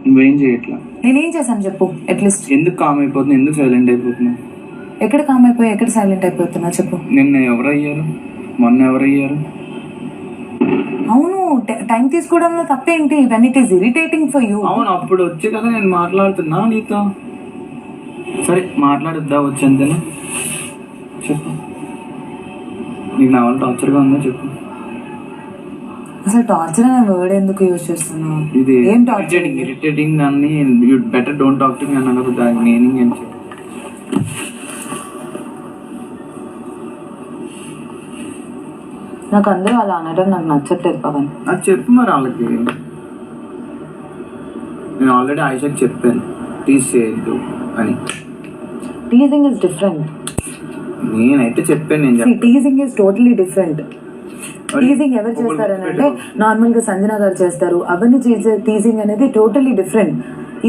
నువ్వేం చేయట్లా. నేనేం చేశాను చెప్పు అట్లీస్ట్. ఎందుకు కామ్ అయిపోతున్నావు, ఎందుకు సైలెంట్ అయిపోతున్నావు? ఎక్కడ కామ్ అయిపోయి ఎక్కడ సైలెంట్ అయిపోతున్నా చెప్పు. నిన్న ఎవరయ్యారు, మొన్న ఎవరయ్యారు? అవును, టైం తీసుకోవడంలో తప్పేంటి? When it is irritating for you. అవును, అప్పుడు వచ్చే కదా నేను మాట్లాడుతున్నా నీతో. సరే మాట్లాడుద్దా వచ్చేంతేనా చెప్పు. నీకు నా వల్ల టార్చర్గా ఉందా చెప్పు. అసలు టార్చర్ అనే వర్డ్ ఎందుకు యూజ్ చేస్తున్నావు? ఇది ఏం టార్చర్? ఇరిటేటింగ్ అని you better don't talk to me అన్నా కదా, దాని మీనింగ్ ఏం చెప్పు. నాకు అందరూ అలా అనడం నాకు నచ్చట్లేదు పవన్. అది చెప్పు మరి వాళ్ళకి. నేను ఆల్రెడీ ఆయిషాకి చెప్పాను టీజ్ చేయొద్దు అని. Teasing is different. నేనైతే చెప్పాను. నేను teasing is totally different. Teasing ఎవరు చేస్తారని అంటే నార్మల్ గా సంజన గారు చేస్తారు. అవన్నీ చేసే టీజింగ్ అనేది టోటలీ డిఫరెంట్.